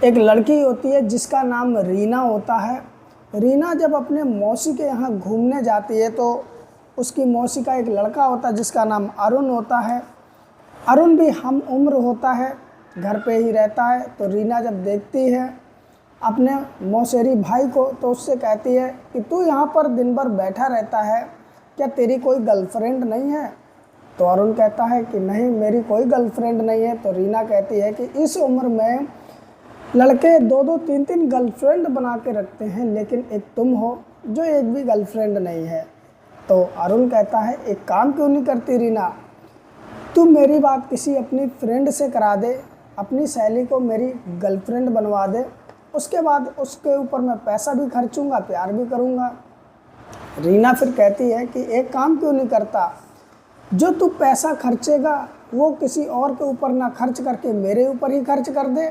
एक लड़की होती है जिसका नाम रीना होता है। रीना जब अपने मौसी के यहाँ घूमने जाती है तो उसकी मौसी का एक लड़का होता है जिसका नाम अरुण होता है। अरुण भी हम उम्र होता है, घर पे ही रहता है। तो रीना जब देखती है अपने मौसेरी भाई को तो उससे कहती है कि तू यहाँ पर दिन भर बैठा रहता है, क्या तेरी कोई गर्लफ्रेंड नहीं है? तो अरुण कहता है कि नहीं, मेरी कोई गर्लफ्रेंड नहीं है। तो रीना कहती है कि इस उम्र में लड़के 2-2 3-3 गर्लफ्रेंड बना के रखते हैं, लेकिन एक तुम हो जो एक भी गर्लफ्रेंड नहीं है। तो अरुण कहता है एक काम क्यों नहीं करती रीना, तू मेरी बात किसी अपनी फ्रेंड से करा दे, अपनी सहेली को मेरी गर्लफ्रेंड बनवा दे, उसके बाद उसके ऊपर मैं पैसा भी खर्चूंगा, प्यार भी करूंगा। रीना फिर कहती है कि एक काम क्यों नहीं करता, जो तू पैसा खर्चेगा वो किसी और के ऊपर ना खर्च करके मेरे ऊपर ही खर्च कर दे,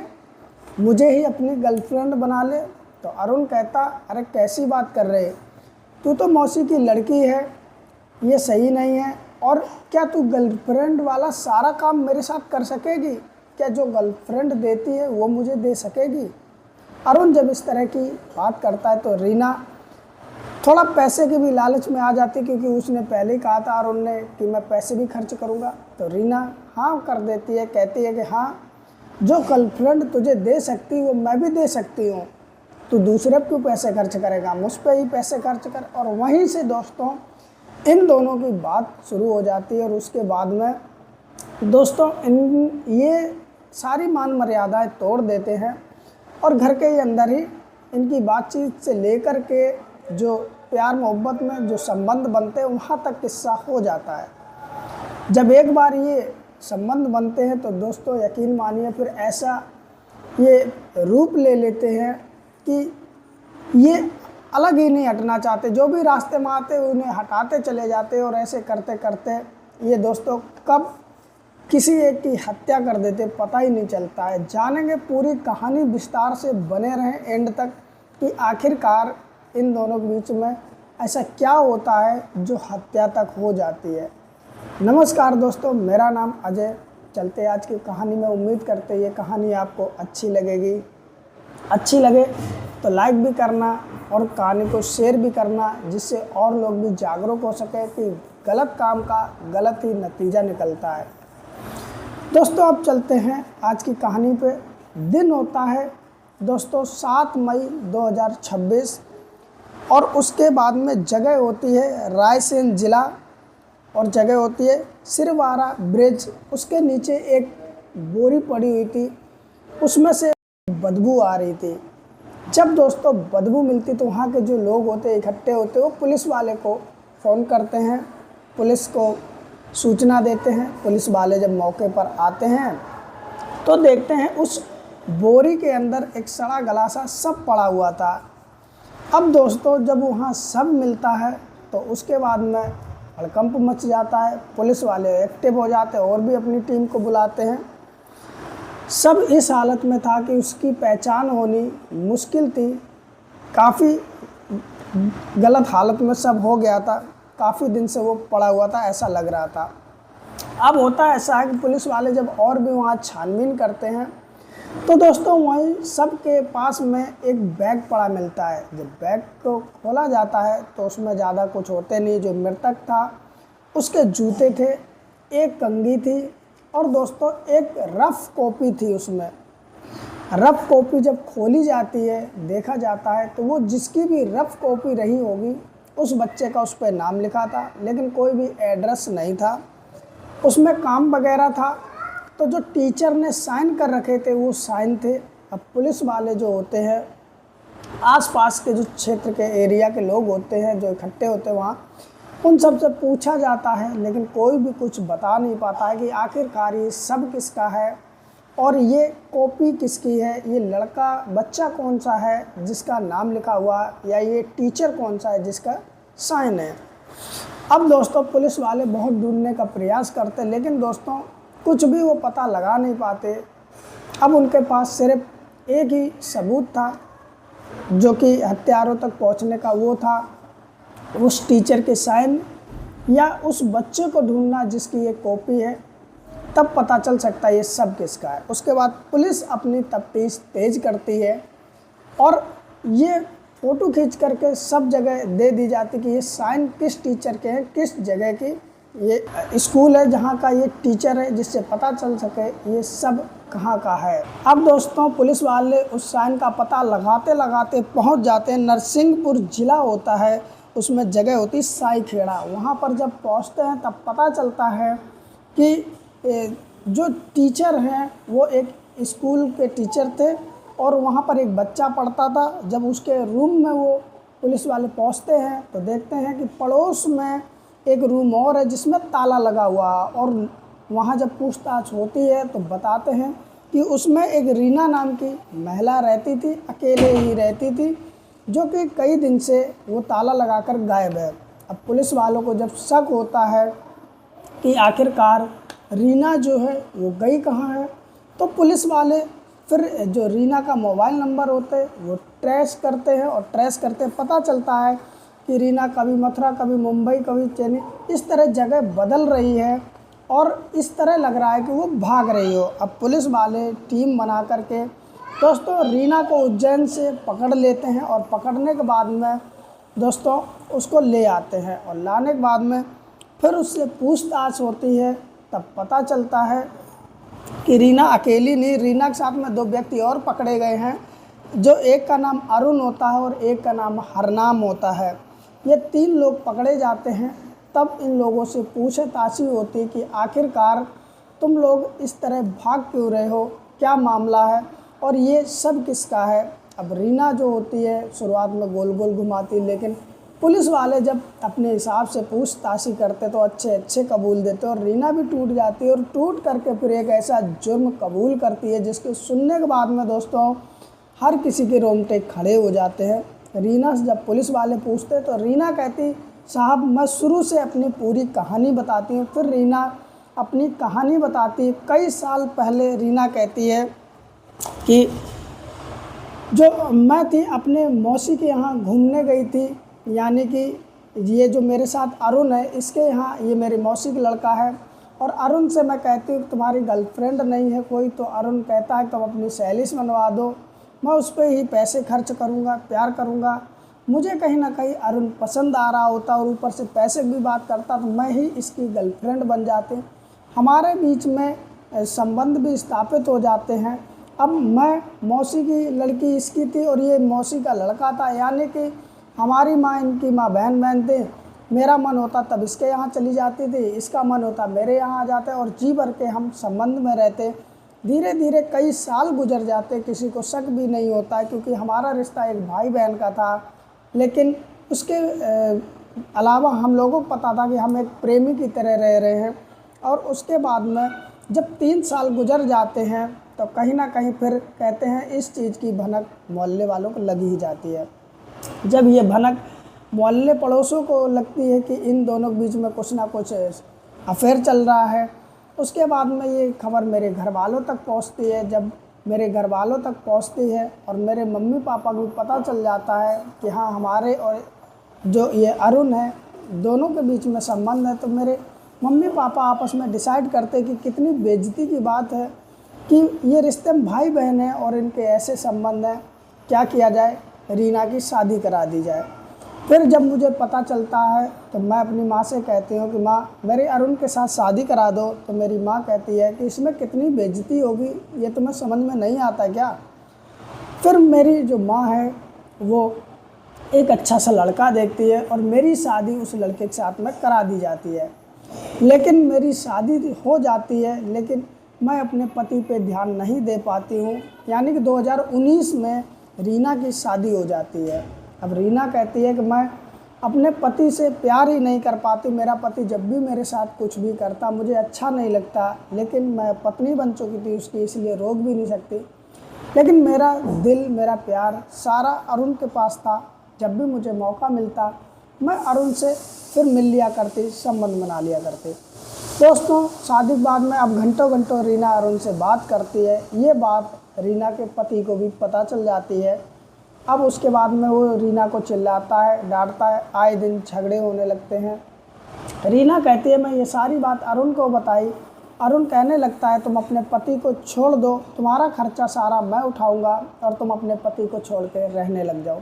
मुझे ही अपनी गर्लफ्रेंड बना ले। तो अरुण कहता अरे कैसी बात कर रहे, तू तो मौसी की लड़की है, ये सही नहीं है। और क्या तू गर्लफ्रेंड वाला सारा काम मेरे साथ कर सकेगी? क्या जो गर्लफ्रेंड देती है वो मुझे दे सकेगी? अरुण जब इस तरह की बात करता है तो रीना थोड़ा पैसे के भी लालच में आ जाती, क्योंकि उसने पहले ही कहा था अरुण ने कि मैं पैसे भी खर्च करूँगा। तो रीना हाँ कर देती है, कहती है कि हाँ, जो गर्लफ्रेंड तुझे दे सकती वो मैं भी दे सकती हूँ, तू दूसरे क्यों पैसे खर्च करेगा, मुझ पर ही पैसे खर्च कर। और वहीं से दोस्तों इन दोनों की बात शुरू हो जाती है। और उसके बाद में दोस्तों ये सारी मान मर्यादाएं तोड़ देते हैं और घर के अंदर ही इनकी बातचीत से लेकर के जो प्यार मोहब्बत में जो संबंध बनते हैं वहाँ तक किस्सा हो जाता है। जब एक बार ये संबंध बनते हैं तो दोस्तों यकीन मानिए फिर ऐसा ये रूप ले लेते हैं कि ये अलग ही नहीं हटना चाहते, जो भी रास्ते में आते उन्हें हटाते चले जाते। और ऐसे करते करते ये दोस्तों कब किसी एक की हत्या कर देते पता ही नहीं चलता है। जानेंगे पूरी कहानी, विस्तार से बने रहें एंड तक कि आखिरकार इन दोनों के बीच में ऐसा क्या होता है जो हत्या तक हो जाती है। नमस्कार दोस्तों, मेरा नाम अजय। चलते आज की कहानी में, उम्मीद करते ये कहानी आपको अच्छी लगेगी। अच्छी लगे तो लाइक भी करना और कहानी को शेयर भी करना, जिससे और लोग भी जागरूक हो सके कि गलत काम का गलत ही नतीजा निकलता है। दोस्तों अब चलते हैं आज की कहानी पे। दिन होता है दोस्तों 7 मई 2026 और उसके बाद में जगह होती है रायसेन ज़िला और जगह होती है सिरवारा ब्रिज। उसके नीचे एक बोरी पड़ी हुई थी, उसमें से बदबू आ रही थी। जब दोस्तों बदबू मिलती तो वहाँ के जो लोग होते इकट्ठे होते वो पुलिस वाले को फ़ोन करते हैं, पुलिस को सूचना देते हैं। पुलिस वाले जब मौके पर आते हैं तो देखते हैं उस बोरी के अंदर एक सड़ा गला सा शव पड़ा हुआ था। अब दोस्तों जब वहाँ शव मिलता है तो उसके बाद में हड़कंप मच जाता है। पुलिस वाले एक्टिव हो जाते हैं और भी अपनी टीम को बुलाते हैं। सब इस हालत में था कि उसकी पहचान होनी मुश्किल थी, काफ़ी गलत हालत में सब हो गया था, काफ़ी दिन से वो पड़ा हुआ था ऐसा लग रहा था। अब होता ऐसा है कि पुलिस वाले जब और भी वहाँ छानबीन करते हैं तो दोस्तों वहीं सबके पास में एक बैग पड़ा मिलता है। जब बैग को खोला जाता है तो उसमें ज़्यादा कुछ होते नहीं। जो मृतक था उसके जूते थे, एक कंघी थी और दोस्तों एक रफ़ कॉपी थी। उसमें रफ़ कॉपी जब खोली जाती है, देखा जाता है तो वो जिसकी भी रफ़ कॉपी रही होगी उस बच्चे का उस पर नाम लिखा था, लेकिन कोई भी एड्रेस नहीं था। उसमें काम वगैरह था तो जो टीचर ने साइन कर रखे थे वो साइन थे। अब पुलिस वाले जो होते हैं, आसपास के जो क्षेत्र के एरिया के लोग होते हैं जो इकट्ठे होते हैं वहाँ, उन सब से पूछा जाता है, लेकिन कोई भी कुछ बता नहीं पाता है कि आखिरकार ये सब किसका है और ये कॉपी किसकी है, ये लड़का बच्चा कौन सा है जिसका नाम लिखा हुआ, या ये टीचर कौन सा है जिसका साइन है। अब दोस्तों पुलिस वाले बहुत ढूंढने का प्रयास करते, लेकिन दोस्तों कुछ भी वो पता लगा नहीं पाते। अब उनके पास सिर्फ एक ही सबूत था जो कि हत्यारों तक पहुंचने का, वो था उस टीचर के साइन या उस बच्चे को ढूंढना जिसकी ये कॉपी है। तब पता चल सकता है ये सब किसका है। उसके बाद पुलिस अपनी तफ्तीश तेज करती है और ये फ़ोटो खींच करके सब जगह दे दी जाती कि ये साइन किस टीचर के हैं, किस जगह की ये स्कूल है जहाँ का ये टीचर है, जिससे पता चल सके ये सब कहाँ का है। अब दोस्तों पुलिस वाले उस साइन का पता लगाते लगाते पहुँच जाते हैं, नरसिंहपुर ज़िला होता है, उसमें जगह होती है साईखेड़ा। वहाँ पर जब पहुँचते हैं तब पता चलता है कि जो टीचर हैं वो एक स्कूल के टीचर थे और वहाँ पर एक बच्चा पढ़ता था। जब उसके रूम में वो पुलिस वाले पहुँचते हैं तो देखते हैं कि पड़ोस में एक रूम और है जिसमें ताला लगा हुआ है, और वहाँ जब पूछताछ होती है तो बताते हैं कि उसमें एक रीना नाम की महिला रहती थी, अकेले ही रहती थी, जो कि कई दिन से वो ताला लगाकर गायब है। अब पुलिस वालों को जब शक होता है कि आखिरकार रीना जो है वो गई कहाँ है, तो पुलिस वाले फिर जो रीना का मोबाइल नंबर होते हैं वो ट्रेस करते हैं, और ट्रेस करते पता चलता है कि रीना कभी मथुरा, कभी मुंबई, कभी चेन्नई, इस तरह जगह बदल रही है और इस तरह लग रहा है कि वो भाग रही हो। अब पुलिस वाले टीम बना करके दोस्तों रीना को उज्जैन से पकड़ लेते हैं, और पकड़ने के बाद में दोस्तों उसको ले आते हैं, और लाने के बाद में फिर उससे पूछताछ होती है। तब पता चलता है कि रीना अकेली नहीं, रीना के साथ में 2 व्यक्ति और पकड़े गए हैं, जो एक का नाम अरुण होता है और एक का नाम हरनाम होता है। ये 3 लोग पकड़े जाते हैं। तब इन लोगों से पूछताछ होती है कि आखिरकार तुम लोग इस तरह भाग क्यों रहे हो, क्या मामला है और ये सब किसका है। अब रीना जो होती है शुरुआत में गोल गोल घुमाती, लेकिन पुलिस वाले जब अपने हिसाब से पूछताछ करते तो अच्छे कबूल देते, और रीना भी टूट जाती है, और टूट करके फिर एक ऐसा जुर्म कबूल करती है जिसके सुनने के बाद में दोस्तों हर किसी के रोंगटे खड़े हो जाते हैं। रीना से जब पुलिस वाले पूछते तो रीना कहती, साहब मैं शुरू से अपनी पूरी कहानी बताती हूँ। फिर रीना अपनी कहानी बताती है। कई साल पहले रीना कहती है कि जो मैं थी अपने मौसी के यहाँ घूमने गई थी, यानी कि ये जो मेरे साथ अरुण है इसके यहाँ, ये मेरी मौसी का लड़का है, और अरुण से मैं कहती हूँ तुम्हारी गर्लफ्रेंड नहीं है कोई, तो अरुण कहता है तुम अपनी सहेली से मनवा दो, मैं उस पर ही पैसे खर्च करूँगा, प्यार करूँगा। मुझे कहीं ना कहीं अरुण पसंद आ रहा होता और ऊपर से पैसे की बात करता, तो मैं ही इसकी गर्लफ्रेंड बन जाती। हमारे बीच में संबंध भी स्थापित हो जाते हैं। अब मैं मौसी की लड़की इसकी थी और ये मौसी का लड़का था, यानी कि हमारी माँ इनकी माँ बहन थे। मेरा मन होता तब इसके यहाँ चली जाती थी, इसका मन होता मेरे यहाँ आ जाते, और जी भर के हम संबंध में रहते। धीरे धीरे कई साल गुजर जाते, किसी को शक भी नहीं होता है क्योंकि हमारा रिश्ता एक भाई बहन का था। लेकिन उसके अलावा हम लोगों को पता था कि हम एक प्रेमी की तरह रह रहे हैं। और उसके बाद में जब 3 साल गुजर जाते हैं तो कहीं ना कहीं फिर कहते हैं इस चीज़ की भनक मोहल्ले वालों को लगी ही जाती है। जब ये भनक मोहल्ले पड़ोसों को लगती है कि इन दोनों के बीच में कुछ ना कुछ अफेयर चल रहा है, उसके बाद में ये खबर मेरे घर वालों तक पहुंचती है। जब मेरे घर वालों तक पहुंचती है और मेरे मम्मी पापा को पता चल जाता है कि हाँ हमारे और जो ये अरुण है दोनों के बीच में संबंध है, तो मेरे मम्मी पापा आपस में डिसाइड करते कि कितनी बेइज्जती की बात है कि ये रिश्ते में भाई बहन हैं और इनके ऐसे संबंध हैं, क्या किया जाए, रीना की शादी करा दी जाए। फिर जब मुझे पता चलता है तो मैं अपनी माँ से कहती हूँ कि माँ मेरे अरुण के साथ शादी करा दो। तो मेरी माँ कहती है कि इसमें कितनी बेइज्जती होगी, ये तुम्हें समझ में नहीं आता क्या। फिर मेरी जो माँ है वो एक अच्छा सा लड़का देखती है और मेरी शादी उस लड़के के साथ में करा दी जाती है। लेकिन मेरी शादी हो जाती है, लेकिन मैं अपने पति पे ध्यान नहीं दे पाती हूँ। यानी कि 2019 में रीना की शादी हो जाती है। अब रीना कहती है कि मैं अपने पति से प्यार ही नहीं कर पाती, मेरा पति जब भी मेरे साथ कुछ भी करता मुझे अच्छा नहीं लगता, लेकिन मैं पत्नी बन चुकी थी उसकी, इसलिए रोक भी नहीं सकती। लेकिन मेरा दिल, मेरा प्यार सारा अरुण के पास था। जब भी मुझे मौका मिलता मैं अरुण से फिर मिल लिया करती, संबंध बना लिया करती। दोस्तों शादी के बाद में अब घंटों घंटों रीना अरुण से बात करती है। ये बात रीना के पति को भी पता चल जाती है। अब उसके बाद में वो रीना को चिल्लाता है, डांटता है, आए दिन झगड़े होने लगते हैं। रीना कहती है मैं ये सारी बात अरुण को बताई, अरुण कहने लगता है तुम अपने पति को छोड़ दो, तुम्हारा खर्चा सारा मैं उठाऊंगा और तुम अपने पति को छोड़ के रहने लग जाओ।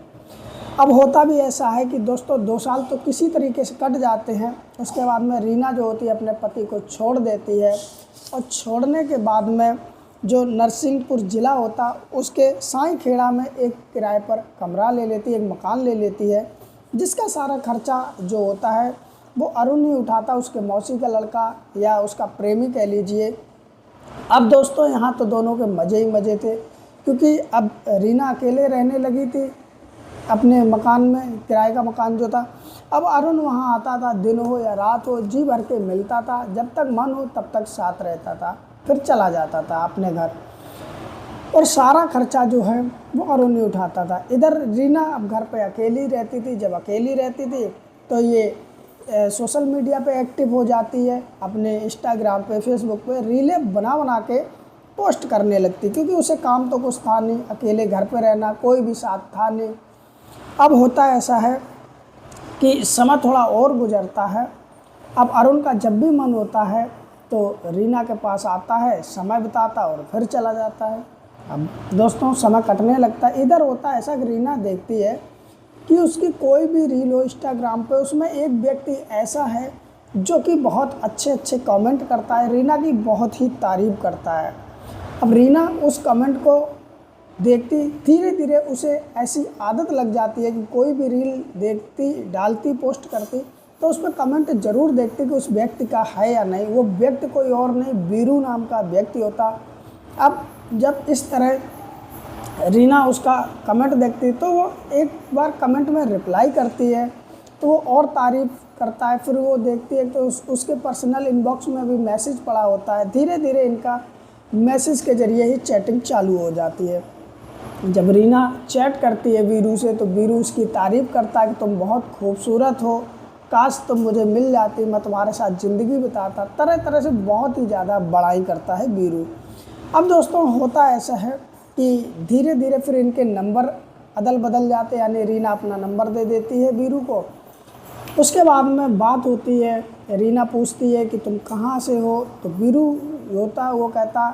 अब होता भी ऐसा है कि दोस्तों 2 साल तो किसी तरीके से कट जाते हैं। उसके बाद में रीना जो होती है अपने पति को छोड़ देती है और छोड़ने के बाद में जो नरसिंहपुर ज़िला होता उसके साई खेड़ा में एक किराए पर कमरा ले लेती है, एक मकान ले लेती है, जिसका सारा खर्चा जो होता है वो अरुण ही उठाता, उसके मौसी का लड़का या उसका प्रेमी कह लीजिए। अब दोस्तों यहाँ तो दोनों के मज़े ही मज़े थे, क्योंकि अब रीना अकेले रहने लगी थी अपने मकान में, किराए का मकान जो था। अब अरुण वहाँ आता था, दिन हो या रात हो, जी भर के मिलता था, जब तक मन हो तब तक साथ रहता था, फिर चला जाता था अपने घर और सारा खर्चा जो है वो अरुण ही उठाता था। इधर रीना अब घर पे अकेली रहती थी। जब अकेली रहती थी तो ये सोशल मीडिया पे एक्टिव हो जाती है, अपने इंस्टाग्राम पे, फेसबुक पे रीलें बना बना के पोस्ट करने लगती, क्योंकि उसे काम तो कुछ था नहीं, अकेले घर पे रहना, कोई भी साथ था नहीं। अब होता ऐसा है कि समय थोड़ा और गुजरता है। अब अरुण का जब भी मन होता है तो रीना के पास आता है, समय बिताता और फिर चला जाता है। अब दोस्तों समय कटने लगता है। इधर होता ऐसा कि रीना देखती है कि उसकी कोई भी रील हो इंस्टाग्राम पे, उसमें एक व्यक्ति ऐसा है जो कि बहुत अच्छे अच्छे कमेंट करता है, रीना की बहुत ही तारीफ़ करता है। अब रीना उस कमेंट को देखती, धीरे धीरे उसे ऐसी आदत लग जाती है कि कोई भी रील देखती, डालती, पोस्ट करती तो उस पर कमेंट ज़रूर देखती कि उस व्यक्ति का है या नहीं। वो व्यक्ति कोई और नहीं, बीरू नाम का व्यक्ति होता। अब जब इस तरह रीना उसका कमेंट देखती तो वो एक बार कमेंट में रिप्लाई करती है तो वो और तारीफ़ करता है। फिर वो देखती है तो उसके पर्सनल इनबॉक्स में भी मैसेज पड़ा होता है। धीरे धीरे इनका मैसेज के ज़रिए ही चैटिंग चालू हो जाती है। जब रीना चैट करती है वीरू से तो वीरू उसकी तारीफ़ करता है कि तुम बहुत खूबसूरत हो, काश तुम मुझे मिल जाती, मैं तुम्हारे साथ ज़िंदगी बिताता। तरह तरह से बहुत ही ज़्यादा बड़ाई करता है वीरू। अब दोस्तों होता ऐसा है कि धीरे धीरे फिर इनके नंबर अदल बदल जाते, यानी रीना अपना नंबर दे देती है वीरू को। उसके बाद में बात होती है, रीना पूछती है कि तुम कहाँ से हो, तो वीरू होता वो कहता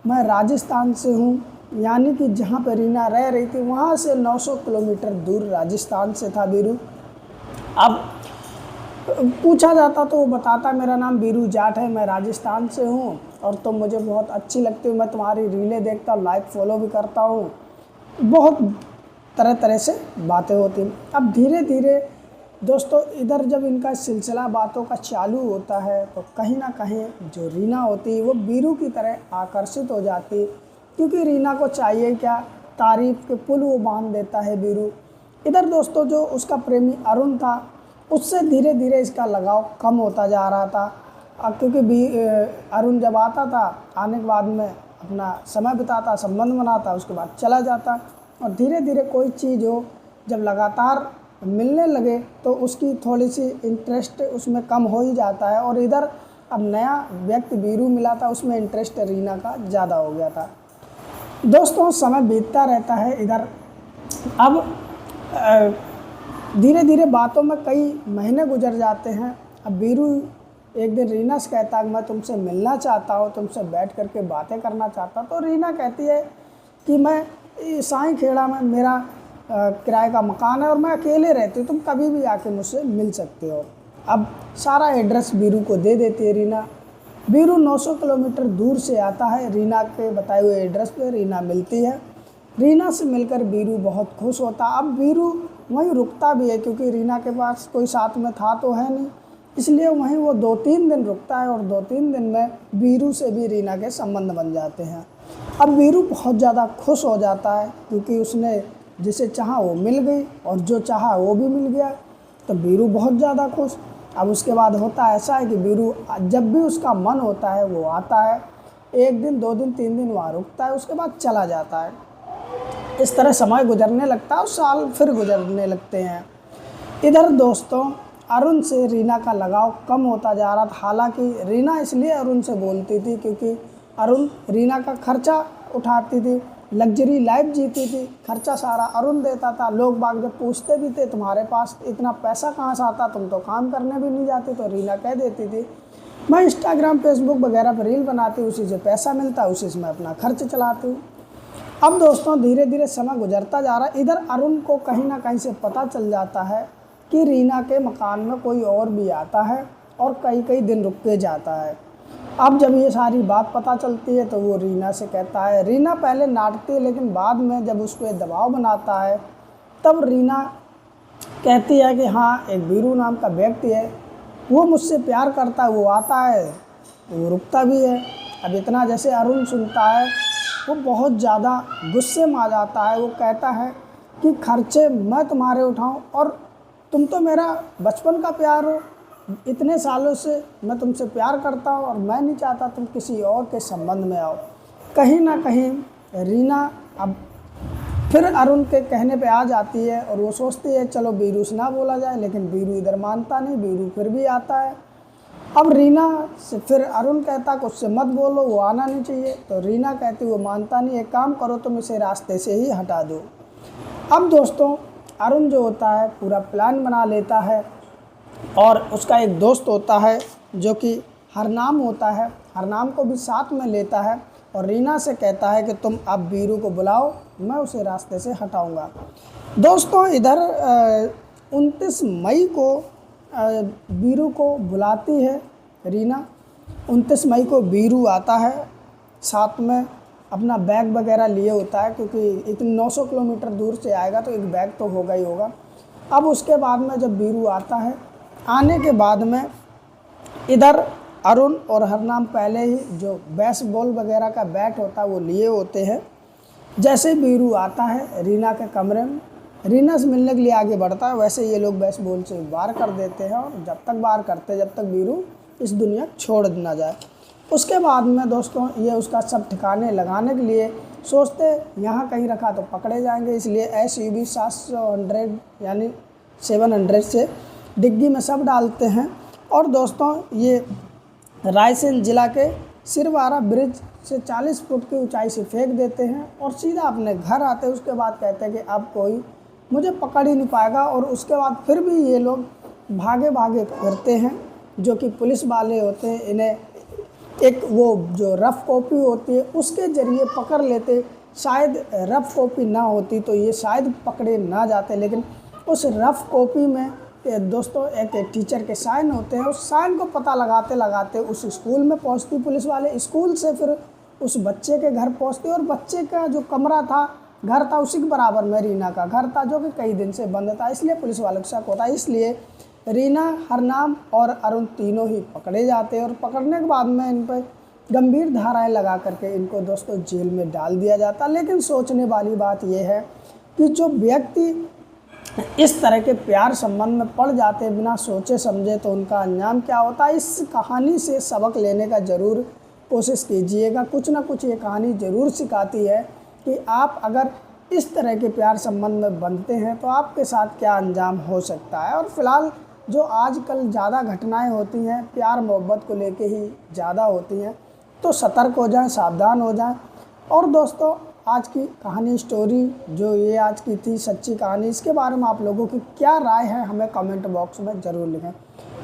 मैं राजस्थान से हूँ, यानी कि जहाँ पे रीना रह रही थी वहाँ से 900 किलोमीटर दूर राजस्थान से था वीरू। अब पूछा जाता तो वो बताता मेरा नाम वीरू जाट है, मैं राजस्थान से हूँ और तुम मुझे बहुत अच्छी लगती हो, मैं तुम्हारी रीलें देखता हूँ, लाइक फॉलो भी करता हूँ। बहुत तरह तरह से बातें होती। अब धीरे धीरे दोस्तों इधर जब इनका सिलसिला बातों का चालू होता है तो कहीं ना कहीं जो रीना होती वो वीरू की तरह आकर्षित हो जाती, क्योंकि रीना को चाहिए क्या, तारीफ़ के पुल वो बांध देता है वीरू। इधर दोस्तों जो उसका प्रेमी अरुण था उससे धीरे धीरे इसका लगाव कम होता जा रहा था, क्योंकि अरुण जब आता था, आने के बाद में अपना समय बिताता, संबंध बनाता, उसके बाद चला जाता और धीरे धीरे कोई चीज़ हो जब लगातार मिलने लगे तो उसकी थोड़ी सी इंटरेस्ट उसमें कम हो ही जाता है। और इधर अब नया व्यक्ति वीरू मिला था, उसमें इंटरेस्ट रीना का ज़्यादा हो गया था। दोस्तों समय बीतता रहता है। इधर अब धीरे धीरे बातों में कई महीने गुजर जाते हैं। अब वीरू एक दिन रीना से कहता है मैं तुमसे मिलना चाहता हूँ, तुमसे बैठ करके बातें करना चाहता। तो रीना कहती है कि मैं साई खेड़ा में मेरा किराए का मकान है और मैं अकेले रहती हूँ, तुम कभी भी आके मुझसे मिल सकते हो। अब सारा एड्रेस वीरू को दे देती है रीना। वीरू 900 किलोमीटर दूर से आता है, रीना के बताए हुए एड्रेस पे रीना मिलती है। रीना से मिलकर वीरू बहुत खुश होता। अब वीरू वहीं रुकता भी है, क्योंकि रीना के पास कोई साथ में था तो है नहीं, इसलिए वहीं वो 2-3 दिन रुकता है और 2-3 दिन में वीरू से भी रीना के संबंध बन जाते हैं। अब वीरू बहुत ज़्यादा खुश हो जाता है, क्योंकि उसने जिसे चाहा वो मिल गई और जो चाहा वो भी मिल गया, तो वीरू बहुत ज़्यादा खुश। अब उसके बाद होता ऐसा है कि वीरू जब भी उसका मन होता है वो आता है, 1 दिन 2 दिन 3 दिन वहाँ रुकता है, उसके बाद चला जाता है। इस तरह समय गुजरने लगता है और साल फिर गुजरने लगते हैं। इधर दोस्तों अरुण से रीना का लगाव कम होता जा रहा था। हालांकि रीना इसलिए अरुण से बोलती थी क्योंकि अरुण रीना का खर्चा उठाती थी, लग्जरी लाइफ जीती थी, खर्चा सारा अरुण देता था। लोग बाग जब पूछते भी थे तुम्हारे पास इतना पैसा कहाँ से आता, तुम तो काम करने भी नहीं जाती, तो रीना कह देती थी मैं इंस्टाग्राम फेसबुक वगैरह पर रील बनाती हूँ, उसी से पैसा मिलता है, उसी से मैं अपना खर्च चलाती हूँ। अब दोस्तों धीरे धीरे समय गुजरता जा रहा है। इधर अरुण को कहीं ना कहीं से पता चल जाता है कि रीना के मकान में कोई और भी आता है और कई कई दिन रुक के जाता है। अब जब ये सारी बात पता चलती है तो वो रीना से कहता है। रीना पहले डांटती है, लेकिन बाद में जब उस पर दबाव बनाता है तब रीना कहती है कि हाँ, एक बीरू नाम का व्यक्ति है, वो मुझसे प्यार करता है, वो आता है, वो रुकता भी है। अब इतना जैसे अरुण सुनता है वो बहुत ज़्यादा गुस्से में आ जाता है। वो कहता है कि खर्चे मैं तुम्हारे उठाऊं, और तुम तो मेरा बचपन का प्यार हो, इतने सालों से मैं तुमसे प्यार करता हूं और मैं नहीं चाहता तुम किसी और के संबंध में आओ। कहीं ना कहीं रीना अब फिर अरुण के कहने पे आ जाती है और वो सोचती है चलो बीरू से ना बोला जाए, लेकिन बीरू इधर मानता नहीं, बीरू फिर भी आता है। अब रीना से फिर अरुण कहता कि उससे मत बोलो, वो आना नहीं चाहिए, तो रीना कहती वो मानता नहीं, एक काम करो तुम इसे रास्ते से ही हटा दो। अब दोस्तों अरुण जो होता है पूरा प्लान बना लेता है और उसका एक दोस्त होता है जो कि हरनाम होता है, हरनाम को भी साथ में लेता है और रीना से कहता है कि तुम अब बीरू को बुलाओ, मैं उसे रास्ते से हटाऊंगा। दोस्तों इधर 29 मई को बीरू को बुलाती है रीना। 29 मई को बीरू आता है, साथ में अपना बैग वगैरह लिए होता है, क्योंकि इतने 900 किलोमीटर दूर से आएगा तो एक बैग तो होगा ही होगा। अब उसके बाद में जब बीरू आता है, आने के बाद में इधर अरुण और हरनाम पहले ही जो बेसबॉल वगैरह का बैट होता है वो लिए होते हैं। जैसे बीरू आता है रीना के कमरे में, रीना से मिलने के लिए आगे बढ़ता है, वैसे ये लोग बेसबॉल से वार कर देते हैं और जब तक वार करते जब तक बीरू इस दुनिया छोड़ ना जाए। उसके बाद में दोस्तों ये उसका सब ठिकाने लगाने के लिए सोचते यहाँ कहीं रखा तो पकड़े जाएंगे, इसलिए SUV 700 यानी 700 से डिग्गी में सब डालते हैं और दोस्तों ये रायसेन ज़िला के सिरवारा ब्रिज से 40 फुट की ऊंचाई से फेंक देते हैं और सीधा अपने घर आते हैं। उसके बाद कहते हैं कि अब कोई मुझे पकड़ ही नहीं पाएगा, और उसके बाद फिर भी ये लोग भागे भागे फिरते हैं, जो कि पुलिस वाले होते हैं इन्हें एक वो जो रफ़ कॉपी होती है उसके ज़रिए पकड़ लेते। शायद रफ़ कॉपी ना होती तो ये शायद पकड़े ना जाते, लेकिन उस रफ़ कॉपी में दोस्तों एक टीचर के साइन होते हैं। उस साइन को पता लगाते लगाते उस स्कूल में पहुंचती पुलिस वाले, स्कूल से फिर उस बच्चे के घर पहुंचते और बच्चे का जो कमरा था, घर था, उसी के बराबर में रीना का घर था, जो कि कई दिन से बंद था, इसलिए पुलिस वालों को शक होता है। इसलिए रीना, हरनाम और अरुण तीनों ही पकड़े जाते हैं और पकड़ने के बाद में इन पर गंभीर धाराएं लगा करके इनको दोस्तों जेल में डाल दिया जाता। लेकिन सोचने वाली बात यह है कि जो व्यक्ति इस तरह के प्यार संबंध में पड़ जाते बिना सोचे समझे तो उनका अंजाम क्या होता है। इस कहानी से सबक लेने का ज़रूर कोशिश कीजिएगा। कुछ ना कुछ ये कहानी ज़रूर सिखाती है कि आप अगर इस तरह के प्यार संबंध में बनते हैं तो आपके साथ क्या अंजाम हो सकता है। और फिलहाल जो आजकल ज़्यादा घटनाएं होती हैं प्यार मोहब्बत को लेके ही ज़्यादा होती हैं, तो सतर्क हो जाएं, सावधान हो जाएं। और दोस्तों आज की कहानी स्टोरी जो ये आज की थी सच्ची कहानी, इसके बारे में आप लोगों की क्या राय है हमें कमेंट बॉक्स में ज़रूर लिखें।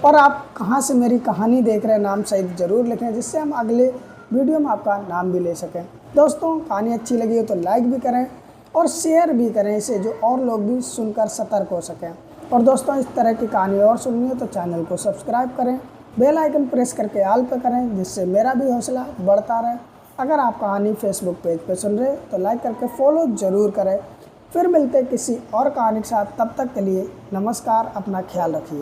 और आप कहाँ से मेरी कहानी देख रहे हैं नाम सहित ज़रूर लिखें, जिससे हम अगले वीडियो में आपका नाम भी ले सकें। दोस्तों कहानी अच्छी लगी हो तो लाइक भी करें और शेयर भी करें इसे, जो और लोग भी सुनकर सतर्क हो सकें। और दोस्तों इस तरह की कहानी और सुननी हो तो चैनल को सब्सक्राइब करें, बेल आइकन प्रेस करके ऑल पे करें, जिससे मेरा भी हौसला बढ़ता रहे। अगर आप कहानी फेसबुक पेज पे सुन रहे तो लाइक करके फॉलो ज़रूर करें। फिर मिलते किसी और कहानी के साथ, तब तक के लिए नमस्कार, अपना ख्याल रखिए।